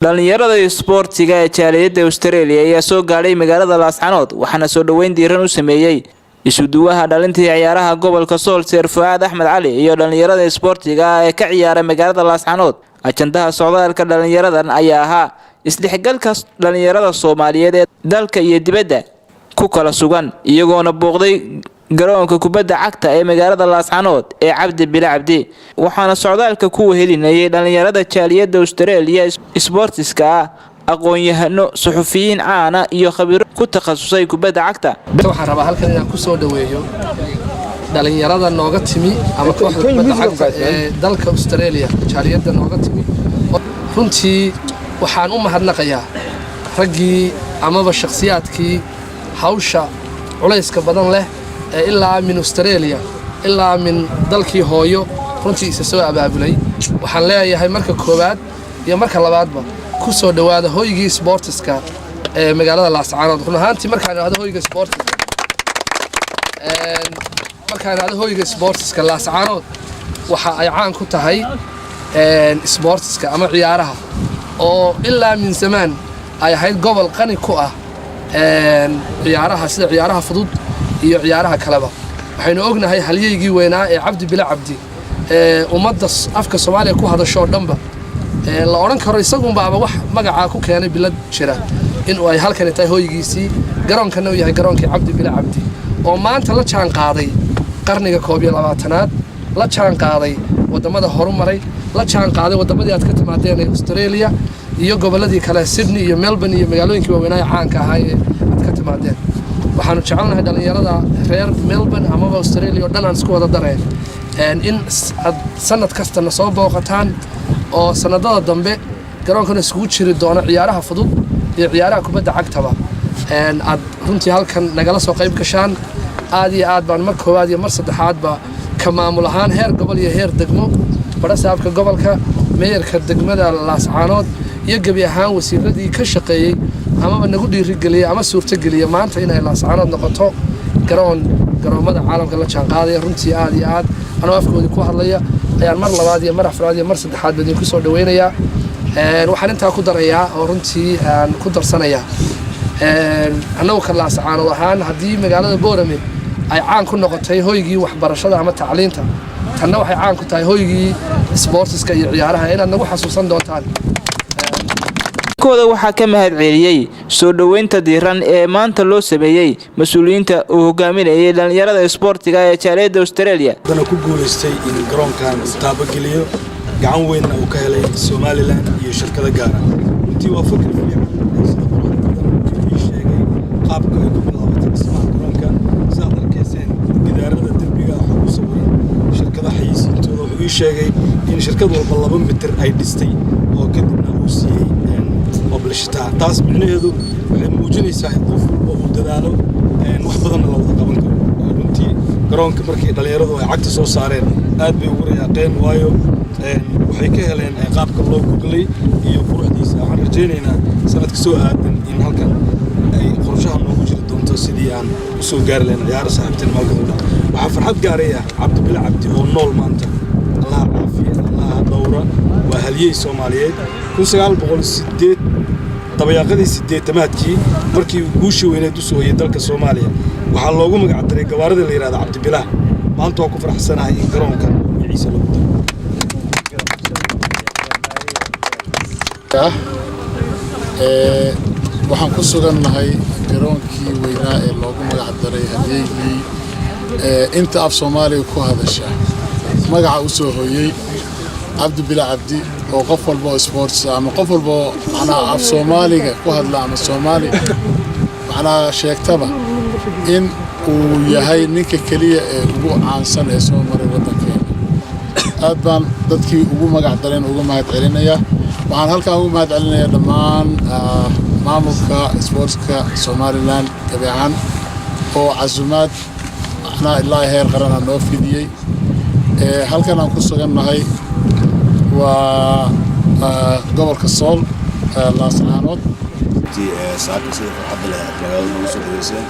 dhalinyarada isboortiga ee jaaliyada Australia ayaa soo gaaray magaalada Laascanood waxaana soo dhaweyn diiran u sameeyay isuduwaha dhalinta ciyaaraha gobolka Sool Sir Fuad Ahmed Ali iyo dhalinyarada isboortiga ee ka ciyaara magaalada Laascanood. Ajandaha socdaalka dhalinyaradan ayaa ahaa isdhexgalka dhalinyarada Soomaaliyeed ee dalka iyo dibadda ku kala sugan iyagoona booqday garoonka kubadda cagta ee magaalada Laascanood ee Cabdi Bila Cabdi waxaana socdaalka ku wehelinayay dhalinyarada jaaliyada Australia isboortiska aqoon-yahano suxufiyiin caana iyo khabiiro ku takhasusay kubadda cagta. waxaan rabaa halkan inaan ku soo dhaweeyo dhalinyarada nooga timi ama kooxda kubadda cagta ee dalka Australia jaaliyada nooga timi runtii waxaan u mahadnaqayaa raggii amaba shakhsiyaadkii hawsha culayska badan leh ilaa min Australia ilaa min dalkii hooyo runtii isa soo abaabulay. waxaan leeyahay marka koowaad iyo marka labaadba ku soo dhawaada hoygii sportiska ee magaalada Laascanood. run ahaantii markaan aado hoyga sportiska Laascanood waxa ay caan ku tahay sportiska ama ciyaaraha oo ilaa min zaman ay ahayd gobol qani ku ah ciyaaraha sida ciyaaraha fudud iyo ciyaaraha kaleba. waxaynu ognahay halyeygii weynaa ee Cabdi Bila Cabdi ummadda afka Soomaaliya ku hadasho dhanba la oran karo isagunba ama wax magaca ku keenay bilad jira in ay halkan tahay hoygiisii garoonkana uu yahay garoonkii Cabdi Bila Cabdi oo maanta la jaan qaaday qarniga 21aad la jaan qaaday wadamada horumaray la jaan qaaday wadamadii aad ka timaadeen ee Australia iyo goboladii kale Sydney iyo Melbourne iyo magaalooyinkii waaweyn ee caanka ahaa ee aad ka timaadeen. waxaanu jecelnahay dhalinyarada reer Melbourne ama Australia oo dhan aan isku wada dareen in sanad kasta na soo booqataan oo sanadada dambe garoonkana isugu jiri doona ciyaaraha fudud iyo ciyaaraha kubadda cagtaba aad runtii halkan nagala soo qayb gashaan. aad iyo aad baan mar koowaad iyo mar saddexaadba ka maamul ahaan heer gobol iyo heer degmo barasaabka gobolka meeyarka degmada Laascanood iyo gabi ahaan wasiiradii ka shaqeeyay ama nagu dhiirigeliyay ama suurtageliyay maanta inay Laascanood noqoto garoomada caalamka la jaan qaaday. runtii aad iyo aad anoo afkoodii ku hadlaya ayaan mar labaad iyo mar afraad iyo mar saddexaad idinku soo dhaweynayaa. waxaan intaa ku darayaa oo runtii aan ku darsanayaa annagu ka Laascanood ahaan haddii magaalada Boorame ay caan ku noqotay hoygii waxbarashada ama tacliinta tanna waxay caan ku tahay hoygii sportiska iyo ciyaaraha inaad nagu xasuusan doontaan. kooda waxaa ka mahad celiyay soo dhaweynta diiran ee maanta loo sameeyay mas'uuliyiinta oo hogaaminayay dhalinyarada isboortiga ee jaaliyada Australia dana ku guuleystay in garoonkan taabageliyo gacan weyn uu ka helay Somaliland iyo shirkada gaara. intii waa fikir fiican qaabka ay ku bilaabatay dhismaha garoonka sida dalkeeseen gidaarada derbiga waxa ku sawiran shirkada xayisiintooda wuxuu ii sheegay in shirkad walba 2 mitir ay dhistay oo kadibna uu siiyay publishtaa. taas micnaheedu waxay muujinaysaa in qof walba uu dadaalo wax badan la wada qaban karo. runtii garoonka markii dhalinyaradu ay cagta soo saareen aad bay ugu rayaaqeen waayo waxay ka heleen qaabka loo goglay iyo quruxdiisa. waxaan rajaynaynaa sanadka soo aadan in halkan ay qorshaha noogu jiri doonto sidii aan u soo gaari lahayn ciyaar saaxiibteen maalkooda. waxaa farxad gaaray Cabdi Bila Cabdi oo nool maanta Allah caafiyo Allah dhowra waa halyey Soomaaliyeed 1908 dabayaaqadii 8-tamaadkii markii guushii weyneed u soo hayay dalka Soomaaliya waxaa loogu magac daray gawaarida la yiraahdo Cabdi Bila. maanta waan ku faraxsanahay in garoonka ciise lagu daro. waxaan ku sugannahay garoonkii weynaa ee loogu magac daray halyeygii inta af Soomaaliya ku hadasha magaca u soo hooyay Cabdi Bila Cabdi oo qof walba oo sports ama qof walba macnaha af Soomaaliga ku hadla ama Soomaali macnaha sheegtaba in uu yahay ninka kaliya ee ugu caansan ee soo maray waddankeena. aad baan dadkii ugu magac dareen ugu mahad celinayaa. waxaan halkan ugu mahad celinayaa dhammaan maamulka sportska Somaliland gabi ahaan oo casuumaad macnaha ilaa heer qaran noo fidiyay. halkan aan ku sugannahay waa gobolka Sool Laascanood. saaka sida farxadda leh magaalada nagu soo dhaweysay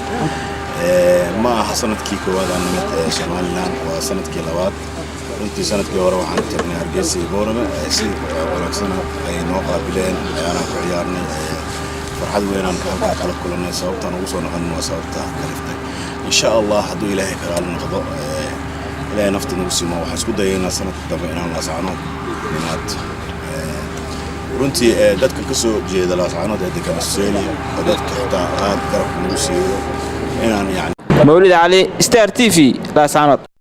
ma aha sanadkii koowaad aan nimid Somaliland waa sanadkii labaad runtii sanadkii hore waxaan tagnay Hargeysa iyo Boorame si wanaagsan ay noo qaabileen ayaan ku ciyaarnay farxad weyn aan kala kulanay sababtaan ugu soo noqon waa sababta kaliftay insha Allah hadduu Ilaahay ka raali noqdo ilaahay nafta nagu siimo waxaan isku dayaynaa sanadka dambe inaan Laascaanood inaad runtii dadka ka soo jeeda Laascaanood ee degan Australia dadka xitaa aad garab nagu siiyo inaan yani Mawlid Ali Star TV Laascaanood.